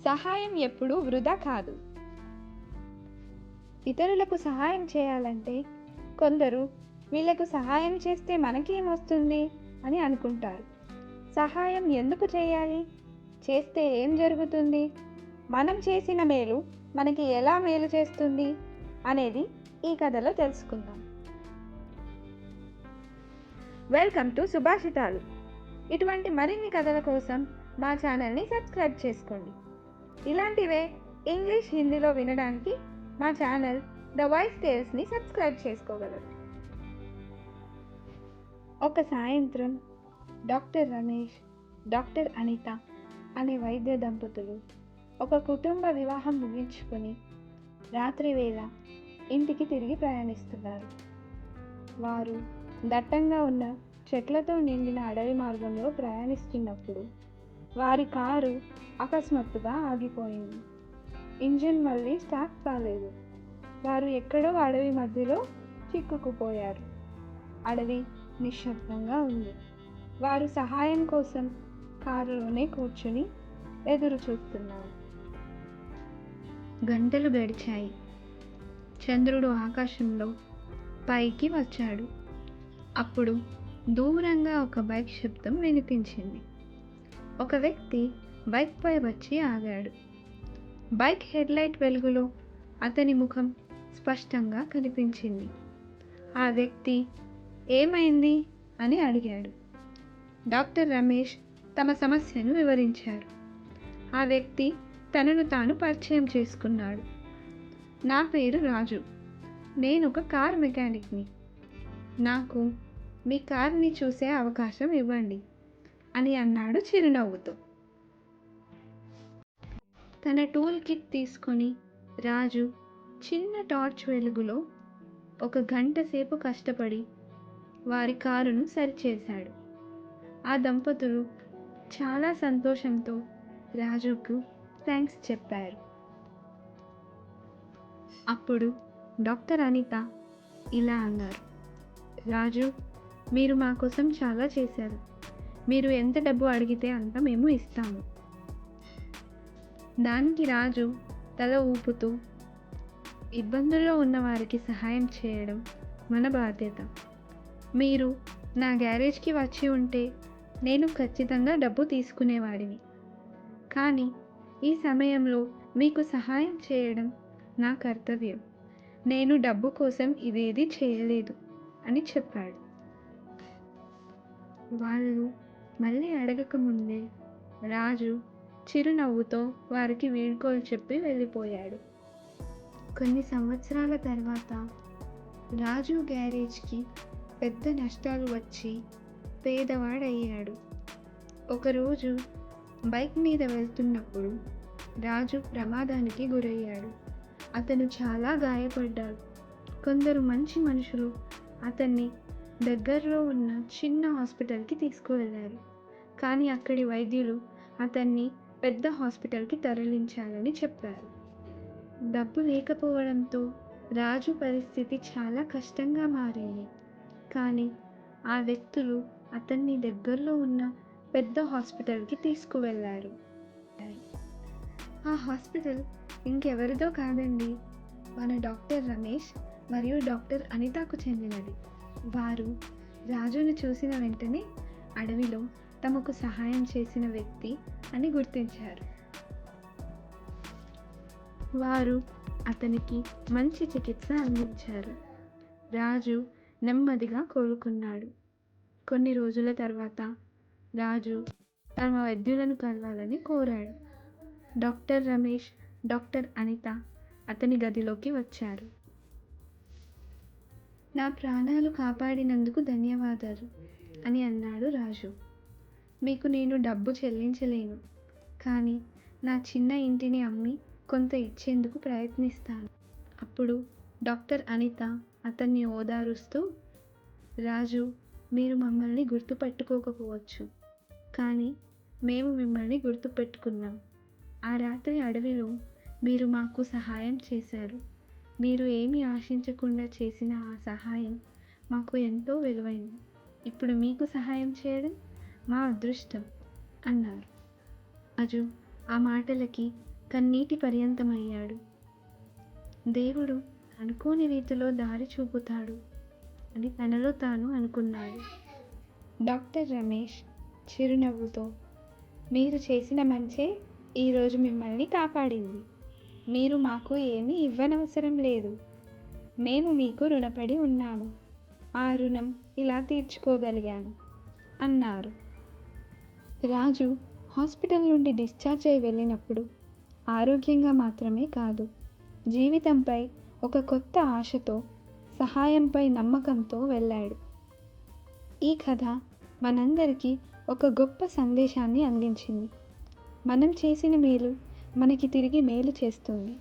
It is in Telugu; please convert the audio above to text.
సహాయం ఎప్పుడూ వృధా కాదు. ఇతరులకు సహాయం చేయాలంటే కొందరు వీళ్ళకు సహాయం చేస్తే మనకేమొస్తుంది అని అనుకుంటారు. సహాయం ఎందుకు చేయాలి? చేస్తే ఏం జరుగుతుంది? మనం చేసిన మేలు మనకి ఎలా మేలు చేస్తుంది అనేది ఈ కథలో తెలుసుకుందాం. వెల్కమ్ టు సుభాషితాలు. ఇటువంటి మరిన్ని కథల కోసం మా ఛానల్ని సబ్స్క్రైబ్ చేసుకోండి. ఇలాంటివే ఇంగ్లీష్, హిందీలో వినడానికి మా ఛానల్ ద వాయిస్ టేల్స్ని సబ్స్క్రైబ్ చేసుకోగలరు. ఒక సాయంత్రం డాక్టర్ రమేష్, డాక్టర్ అనిత అనే వైద్య దంపతులు ఒక కుటుంబ వివాహం ముగించుకొని రాత్రి వేళ ఇంటికి తిరిగి ప్రయాణిస్తున్నారు. వారు దట్టంగా ఉన్న చెట్లతో నిండిన అడవి మార్గంలో ప్రయాణిస్తున్నప్పుడు వారి కారు అకస్మాత్తుగా ఆగిపోయింది. ఇంజిన్ మళ్ళీ స్టార్ట్ కాలేదు. వారు ఎక్కడో అడవి మధ్యలో చిక్కుకుపోయారు. అడవి నిశ్శబ్దంగా ఉంది. వారు సహాయం కోసం కారులోనే కూర్చుని ఎదురు చూస్తున్నారు. గంటలు గడిచాయి. చంద్రుడు ఆకాశంలో పైకి వచ్చాడు. అప్పుడు దూరంగా ఒక బైక్ శబ్దం వినిపించింది. ఒక వ్యక్తి బైక్పై వచ్చి ఆగాడు. బైక్ హెడ్లైట్ వెలుగులో అతని ముఖం స్పష్టంగా కనిపించింది. ఆ వ్యక్తి ఏమైంది అని అడిగాడు. డాక్టర్ రమేష్ తమ సమస్యను వివరించారు. ఆ వ్యక్తి తనను తాను పరిచయం చేసుకున్నాడు. నా పేరు రాజు. నేను ఒక కార్ మెకానిక్ని. నాకు మీ కార్ని చూసే అవకాశం ఇవ్వండి అని అన్నాడు చిరునవ్వుతో. తన టూల్ కిట్ తీసుకొని రాజు చిన్న టార్చ్ వెలుగులో ఒక గంట సేపు కష్టపడి వారి కారును సరిచేశాడు. ఆ దంపతులు చాలా సంతోషంతో రాజుకు థ్యాంక్స్ చెప్పారు. అప్పుడు డాక్టర్ అనిత ఇలా అన్నారు. రాజు, మీరు మా కోసం చాలా చేశారు. మీరు ఎంత డబ్బు అడిగితే అంత మేము ఇస్తాము. దానికి రాజు తల ఊపుతూ, ఇబ్బందుల్లో ఉన్న వారికి సహాయం చేయడం మన బాధ్యత. మీరు నా గ్యారేజ్కి వచ్చి ఉంటే నేను ఖచ్చితంగా డబ్బు తీసుకునేవాడిని. కానీ ఈ సమయంలో మీకు సహాయం చేయడం నా కర్తవ్యం. నేను డబ్బు కోసం ఇదేది చేయలేదు అని చెప్పాడు. వాళ్ళు మళ్ళీ అడగకముందే రాజు చిరునవ్వుతో వారికి వీడ్కోలు చెప్పి వెళ్ళిపోయాడు. కొన్ని సంవత్సరాల తర్వాత రాజు గ్యారేజ్కి పెద్ద నష్టాలు వచ్చి పేదవాడయ్యాడు. ఒకరోజు బైక్ మీద వెళ్తున్నప్పుడు రాజు ప్రమాదానికి గురయ్యాడు. అతను చాలా గాయపడ్డాడు. కొందరు మంచి మనుషులు అతన్ని దగ్గరలో ఉన్న చిన్న హాస్పిటల్కి తీసుకువెళ్ళారు. కానీ అక్కడి వైద్యులు అతన్ని పెద్ద హాస్పిటల్కి తరలించాలని చెప్పారు. డబ్బు లేకపోవడంతో రాజు పరిస్థితి చాలా కష్టంగా మారింది. కానీ ఆ వ్యక్తులు అతన్ని దగ్గరలో ఉన్న పెద్ద హాస్పిటల్కి తీసుకువెళ్ళారు. ఆ హాస్పిటల్ ఇంకెవరిదో కాదండి, మన డాక్టర్ రమేష్ మరియు డాక్టర్ అనితకు చెందినది. వారు రాజును చూసిన వెంటనే అడవిలో తమకు సహాయం చేసిన వ్యక్తి అని గుర్తించారు. వారు అతనికి మంచి చికిత్స అందించారు. రాజు నెమ్మదిగా కోలుకున్నాడు. కొన్ని రోజుల తర్వాత రాజు తమ వైద్యులను కలవాలని కోరాడు. డాక్టర్ రమేష్, డాక్టర్ అనిత అతని గదిలోకి వచ్చారు. నా ప్రాణాలు కాపాడినందుకు ధన్యవాదాలు అని అన్నాడు రాజు. మీకు నేను డబ్బు చెల్లించలేను, కానీ నా చిన్న ఇంటిని అమ్మి కొంత ఇచ్చేందుకు ప్రయత్నిస్తాను. అప్పుడు డాక్టర్ అనిత అతన్ని ఓదారుస్తూ, రాజు, మీరు మమ్మల్ని గుర్తుపెట్టుకోకపోవచ్చు, కానీ మేము మిమ్మల్ని గుర్తుపెట్టుకున్నాం. ఆ రాత్రి అడవిలో మీరు మాకు సహాయం చేశారు. మీరు ఏమీ ఆశించకుండా చేసిన ఆ సహాయం మాకు ఎంతో విలువైంది. ఇప్పుడు మీకు సహాయం చేయడం మా అదృష్టం అన్నారు. రాజు ఆ మాటలకి కన్నీటి పర్యంతమయ్యాడు. దేవుడు అనుకోని రీతిలో దారి చూపుతాడు అని తనలో తాను అనుకున్నాడు. డాక్టర్ రమేష్ చిరునవ్వుతో, మీరు చేసిన మంచే ఈరోజు మిమ్మల్ని కాపాడింది. మీరు మాకు ఏమీ ఇవ్వనవసరం లేదు. మేము మీకు రుణపడి ఉన్నాము. ఆ రుణం ఇలా తీర్చుకోగలిగాను అన్నారు. రాజు హాస్పిటల్ నుండి డిశ్చార్జ్ అయి వెళ్ళినప్పుడు ఆరోగ్యంగా మాత్రమే కాదు, జీవితంపై ఒక కొత్త ఆశతో, సహాయంపై నమ్మకంతో వెళ్ళాడు. ఈ కథ మనందరికీ ఒక గొప్ప సందేశాన్ని అందించింది. మనం చేసిన మేలు మనకి తిరిగి మేలు చేస్తుంది.